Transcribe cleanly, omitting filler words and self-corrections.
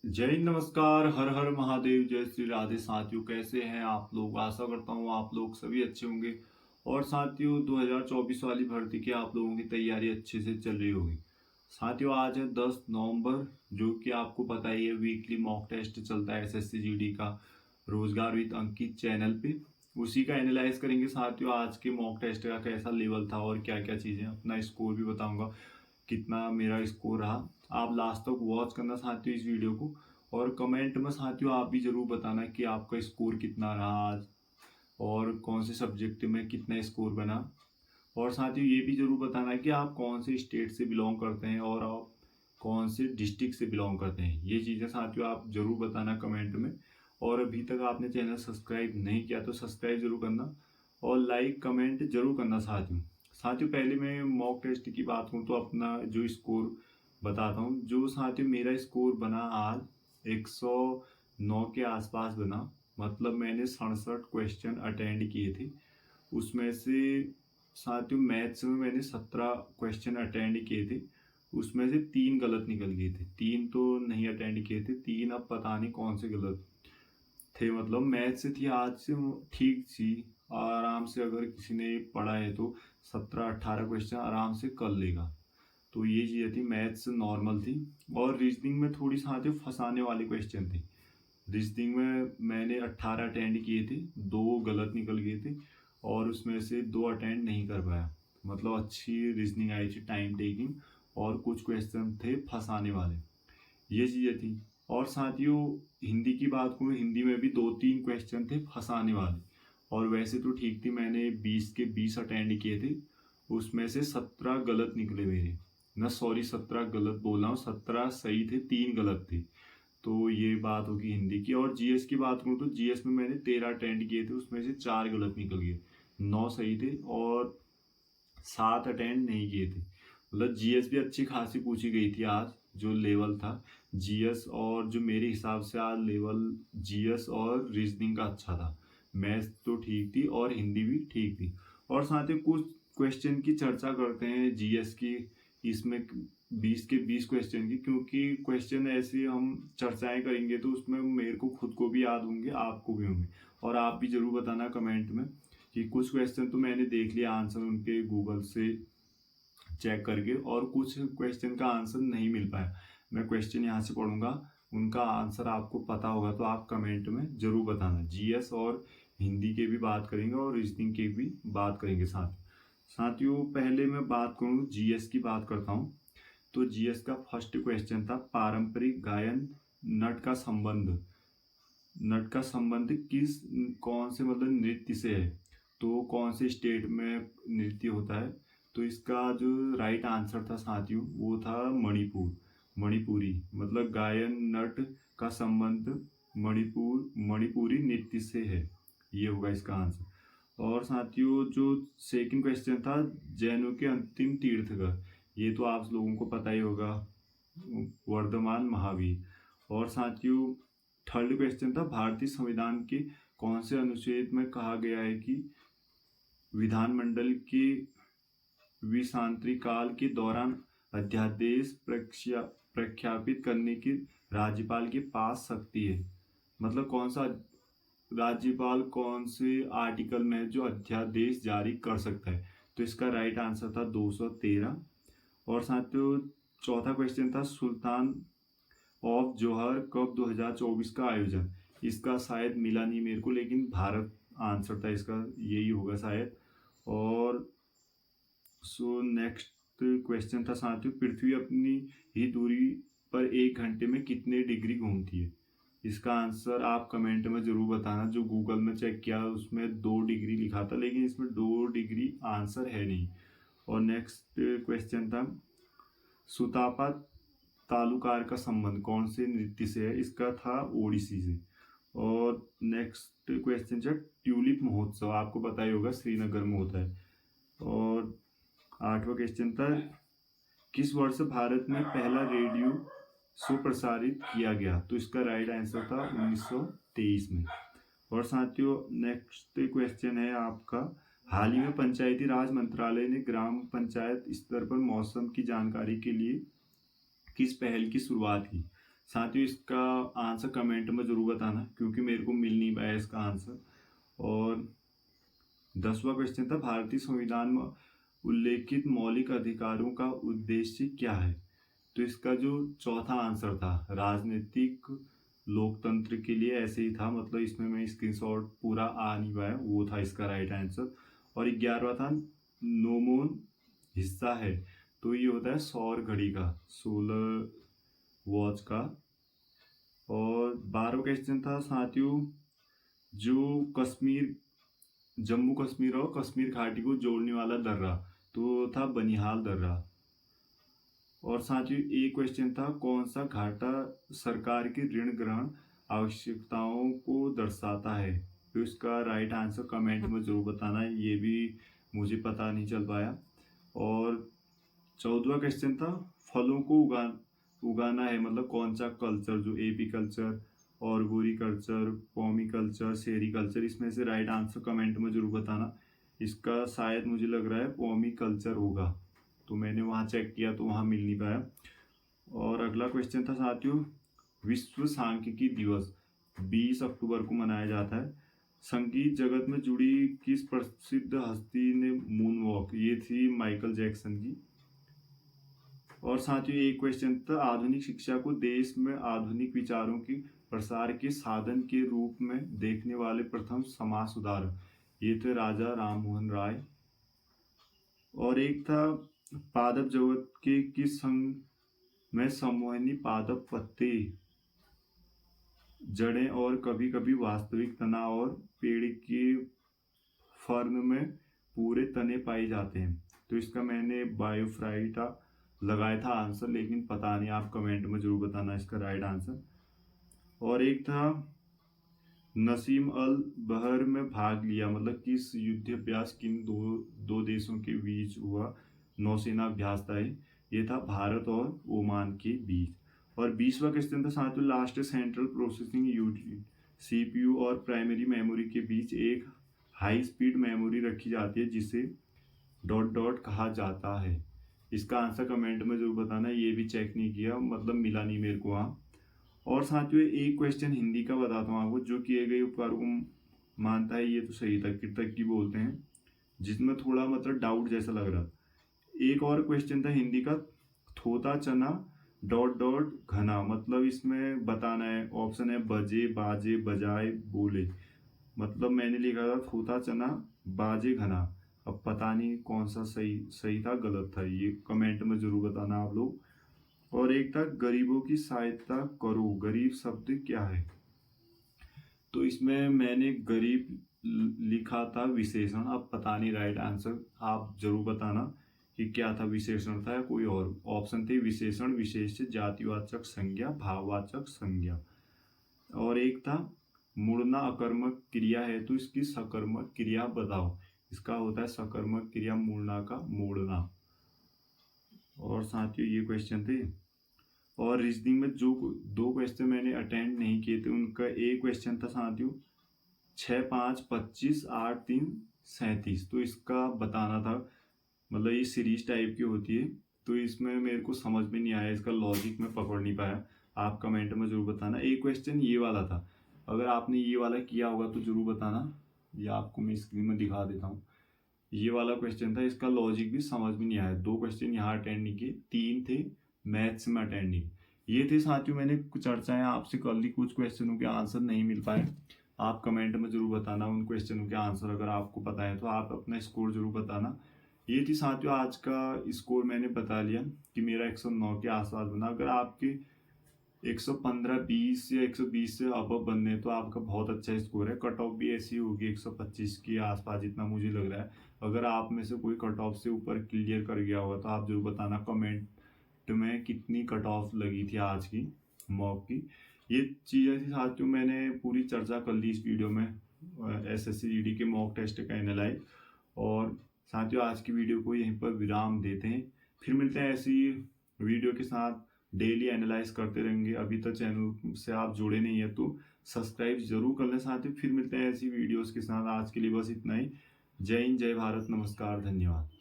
जय हिंद, नमस्कार, हर हर महादेव, जय श्री राधे। साथियों, कैसे हैं आप लोग? आशा करता हूँ आप लोग सभी अच्छे होंगे। और साथियों, 2024 वाली भर्ती की आप लोगों की तैयारी अच्छे से चल रही होगी। साथियों, आज है 10 नवंबर, जो कि आपको पता ही है, वीकली मॉक टेस्ट चलता है एसएससी जीडी का, रोजगार विद अंकित चैनल पे। उसी का एनालाइज करेंगे साथियों। आज के मॉक टेस्ट का कैसा लेवल था और क्या क्या चीज़ें, अपना स्कोर भी बताऊंगा, कितना मेरा स्कोर रहा। आप लास्ट तक वॉच करना साथियों इस वीडियो को। और कमेंट में साथियों आप भी ज़रूर बताना कि आपका स्कोर कितना रहा आज, और कौन से सब्जेक्ट में कितना स्कोर बना। और साथियों ये भी ज़रूर बताना कि आप कौन से स्टेट से बिलोंग करते हैं और आप कौन से डिस्ट्रिक्ट से बिलोंग करते हैं। ये चीज़ें साथियों आप ज़रूर बताना कमेंट में। और अभी तक आपने चैनल सब्सक्राइब नहीं किया तो सब्सक्राइब जरूर करना, और लाइक कमेंट जरूर करना साथियों। साथियों, पहले मैं मॉक टेस्ट की बात करूँ तो अपना जो स्कोर बताता हूँ। जो साथियों मेरा स्कोर बना आज 109 के आसपास बना। मतलब मैंने 67 क्वेश्चन अटेंड किए थे। उसमें से साथियों मैथ्स में मैंने 17 क्वेश्चन अटेंड किए थे। उसमें से 3 गलत निकल गए थे, 3 तो नहीं अटेंड किए थे, 3 अब पता नहीं कौन से गलत थे। मतलब मैथ से थी आज से ठीक थी। आराम से अगर किसी ने पढ़ा है तो 17-18 क्वेश्चन आराम से कर लेगा। तो ये चीज़ें थी, मैथ्स नॉर्मल थी। और रीजनिंग में थोड़ी साथियों फंसाने वाले क्वेश्चन थे। रीजनिंग में मैंने 18 अटेंड किए थे, 2 गलत निकल गए थे, और उसमें से 2 अटेंड नहीं कर पाया। मतलब अच्छी रीजनिंग आई थी, टाइम टेकिंग, और कुछ क्वेश्चन थे फंसाने वाले। ये चीज़ें थी। और साथियों हिंदी की बात करूँ, हिंदी में भी 2-3 क्वेश्चन थे फंसाने वाले। और वैसे तो ठीक थी, मैंने 20 के 20 अटेंड किए थे। उसमें से 17 गलत निकले मेरे। ना सॉरी, 17 गलत बोल रहा हूँ, 17 सही थे, 3 गलत थे। तो ये बात होगी हिंदी की। और जीएस की बात करूँ तो जीएस में मैंने 13 अटेंड किए थे, उसमें से 4 गलत निकल गए, 9 सही थे, और 7 अटेंड नहीं किए थे। मतलब जीएस भी अच्छी खासी पूछी गई थी आज। जो लेवल था जीएस, और जो मेरे हिसाब से आज लेवल जीएस और रीजनिंग का अच्छा था। मैथ्स तो ठीक थी और हिंदी भी ठीक थी। और साथ ही कुछ क्वेश्चन की चर्चा करते हैं जीएस की, इसमें 20 के 20 क्वेश्चन की, क्योंकि क्वेश्चन ऐसे हम चर्चाएं करेंगे तो उसमें मेरे को खुद को भी याद होंगे, आपको भी होंगे। और आप भी जरूर बताना कमेंट में कि कुछ क्वेश्चन तो मैंने देख लिया आंसर उनके गूगल से चेक करके, और कुछ क्वेश्चन का आंसर नहीं मिल पाया। मैं क्वेश्चन यहाँ से पढ़ूंगा, उनका आंसर आपको पता होगा तो आप कमेंट में जरूर बताना। जीएस और हिंदी के भी बात करेंगे और रीजनिंग के भी बात करेंगे साथियों। पहले मैं बात करूँ, जीएस की बात करता हूँ। तो जीएस का फर्स्ट क्वेश्चन था, पारंपरिक गायन नट का संबंध। नट का संबंध किस, कौन से मतलब नृत्य से है, तो कौन से स्टेट में नृत्य होता है। तो इसका जो राइट आंसर था साथियों वो था मणिपुर, मणिपुरी। मतलब गायन नट का संबंध मणिपुरी नृत्य से है, ये होगा इसका आंसर। और साथियों जो सेकंड क्वेश्चन था, जैनों के अंतिम तीर्थकर, ये तो आप लोगों को पता ही होगा, वर्धमान महावीर। और साथियों थर्ड क्वेश्चन था, भारतीय संविधान के कौन से अनुच्छेद में कहा गया है कि विधानमंडल के विसांतरी काल के दौरान अध्यादेश प्रख्यापित करने की राज्यपाल के पास शक्ति है। मतलब कौन सा राज्यपाल कौन से आर्टिकल में है जो अध्यादेश जारी कर सकता है। तो इसका राइट आंसर था 213। और साथियों चौथा क्वेश्चन था, सुल्तान ऑफ जौहर कप 2024 का आयोजन। इसका शायद मिला नहीं मेरे को, लेकिन भारत आंसर था इसका, यही होगा शायद। और सो नेक्स्ट क्वेश्चन था साथियों, पृथ्वी अपनी ही दूरी पर 1 घंटे में कितने डिग्री घूमती है। इसका आंसर आप कमेंट में जरूर बताना। जो गूगल में चेक किया उसमें 2 डिग्री लिखा था, लेकिन इसमें 2 डिग्री आंसर है नहीं। और नेक्स्ट क्वेश्चन था, सुतापा तालुकार का संबंध कौन से नृत्य से है। इसका था ओडिसी से। और नेक्स्ट क्वेश्चन है, ट्यूलिप महोत्सव आपको पता ही होगा श्रीनगर में होता है। और आठवां क्वेश्चन था, किस वर्ष भारत में पहला रेडियो शो प्रसारित किया गया। तो इसका राइट आंसर था 1923 में। और साथियों नेक्स्ट क्वेश्चन है आपका, हाल ही में पंचायती राज मंत्रालय ने ग्राम पंचायत स्तर पर मौसम की जानकारी के लिए किस पहल की शुरुआत की। साथियों इसका आंसर कमेंट में ज़रूर बताना, क्योंकि मेरे को मिल नहीं पाया इसका आंसर। और 10वां क्वेश्चन था, भारतीय संविधान में उल्लेखित मौलिक अधिकारों का उद्देश्य क्या है? तो इसका जो चौथा आंसर था, राजनीतिक लोकतंत्र के लिए, ऐसे ही था, मतलब इसमें मैं स्क्रीनशॉट पूरा आ नहीं पाया, वो था इसका राइट आंसर। और 11वां था, नोमोन हिस्सा है, तो ये होता है सौर घड़ी का, सोलर वॉच का। और 12वां क्वेश्चन था साथियों, जो कश्मीर, जम्मू कश्मीर और कश्मीर घाटी को जोड़ने वाला दर्रा, तो था बनिहाल दर्रा। और साथियों एक क्वेश्चन था, कौन सा घाटा सरकार की ऋण ग्रहण आवश्यकताओं को दर्शाता है? तो इसका राइट आंसर कमेंट में जरूर बताना, ये भी मुझे पता नहीं चल पाया। और 14वां क्वेश्चन था, फलों को उगाना है, मतलब कौन सा कल्चर, जो एपी कल्चर, ऑर्गोरी कल्चर, पॉमी कल्चर, सेरी कल्चर, इसमें से राइट आंसर कमेंट में जरूर बताना। इसका शायद मुझे लग रहा है पॉमी कल्चर होगा, तो मैंने वहाँ चेक किया तो वहाँ मिल नहीं पाया। और अगला क्वेश्चन था साथियों, विश्व सांख्यिकी दिवस 20 अक्टूबर को मनाया जाता है, संगीत जगत में जुड़ी किस प्रसिद्ध हस्ती ने मून वॉक? ये थी माइकल जैक्सन की। और साथियों एक क्वेश्चन था, आधुनिक शिक्षा को देश में आधुनिक विचारों की प्रसार के साधन के रूप में देखने वाले प्रथम समाज सुधारक, ये थे राजा राम मोहन राय। और एक था, पादप जगत के किस संघ में संमोहनी पादप पत्ते, जड़ें और कभी कभी वास्तविक तना और पेड़ के फर्न में पूरे तने पाए जाते हैं? तो इसका मैंने बायोफ्राइटा लगाया था आंसर, लेकिन पता नहीं, आप कमेंट में जरूर बताना इसका राइट आंसर। और एक था, नसीम अल बहर में भाग लिया, मतलब किस युद्धाभ्यास किन दो देशों के बीच हुआ नौसेना अभ्यास था? ये था भारत और ओमान के बीच। और 20वां क्वेश्चन था साथियों, last central processing unit CPU और प्राइमरी मेमोरी के बीच एक हाई स्पीड मेमोरी रखी जाती है जिसे डॉट डॉट कहा जाता है। इसका आंसर कमेंट में जरूर बताना, ये भी चेक नहीं किया, मतलब मिला नहीं मेरे को वहाँ। और साथियों एक क्वेश्चन हिंदी का बताता हूँ आपको, जो किए गए उपकार को मानता है, ये तो सही था, कृतज्ञ बोलते हैं, जिसमें थोड़ा मतलब डाउट जैसा लग रहा। एक और क्वेश्चन था हिंदी का, थोता चना डॉट डॉट घना, मतलब इसमें बताना है, ऑप्शन है बजे, बाजे, बजाए, बोले, मतलब मैंने लिखा था थोता चना बाजे घना, अब पता नहीं कौन सा सही सही था गलत था, ये कमेंट में जरूर बताना आप लोग। और एक था, गरीबों की सहायता करो, गरीब शब्द क्या है? तो इसमें मैंने गरीब लिखा था विशेषण, अब पता नहीं राइट आंसर आप जरूर बताना कि क्या था, विशेषण था या कोई और। ऑप्शन थे विशेषण, विशेष्य, जातिवाचक संज्ञा, भाववाचक संज्ञा। और एक था, मुड़ना अकर्मक क्रिया है तो इसकी सकर्मक क्रिया बताओ। इसका होता है सकर्मक क्रिया मुड़ना का मोड़ना। और साथियों ये क्वेश्चन थे। और रीजनिंग में जो 2 क्वेश्चन मैंने अटेंड नहीं किए थे, उनका एक क्वेश्चन था साथियों 6, 5, 25, 8, 3, 37, तो इसका बताना था, मतलब ये सीरीज टाइप की होती है, तो इसमें मेरे को समझ में नहीं आया, इसका लॉजिक में पकड़ नहीं पाया, आप कमेंट में जरूर बताना। एक क्वेश्चन ये वाला था, अगर आपने ये वाला किया होगा तो जरूर बताना, ये आपको मैं स्क्रीन में दिखा देता हूँ। ये वाला क्वेश्चन था, इसका लॉजिक भी समझ में नहीं आया, 2 क्वेश्चन यहाँ अटेंड नहीं किए, 3 थे मैथ्स में अटेंड नहीं। ये थे साथियों, मैंने कुछ चर्चाएं आपसे कर ली, कुछ क्वेश्चनों के आंसर नहीं मिल पाए, आप कमेंट में जरूर बताना उन क्वेश्चनों के आंसर, अगर आपको पता है तो आप अपना स्कोर जरूर बताना। ये थी साथियों आज का स्कोर, मैंने बता लिया कि मेरा 109 के आसपास बना। अगर आपके 115, 20 या 120 से अब बनने तो आपका बहुत अच्छा स्कोर है। कट ऑफ भी ऐसी होगी 125 के आसपास, जितना मुझे लग रहा है। अगर आप में से कोई कट ऑफ से ऊपर क्लियर कर गया होगा तो आप जरूर बताना कमेंट में कितनी कट ऑफ लगी थी आज की मॉक की। ये चीज़ें थी साथियों, मैंने पूरी चर्चा कर ली इस वीडियो में एसएससी जीडी के मॉक टेस्ट का एनालाइज। और साथियों आज की वीडियो को यहीं पर विराम देते हैं, फिर मिलते हैं ऐसी वीडियो के साथ, डेली एनालाइज करते रहेंगे। अभी तक चैनल से आप जुड़े नहीं है तो सब्सक्राइब जरूर कर लें साथियों, फिर मिलते हैं ऐसी वीडियोस के साथ। आज के लिए बस इतना ही। जय हिंद, जय भारत, नमस्कार, धन्यवाद।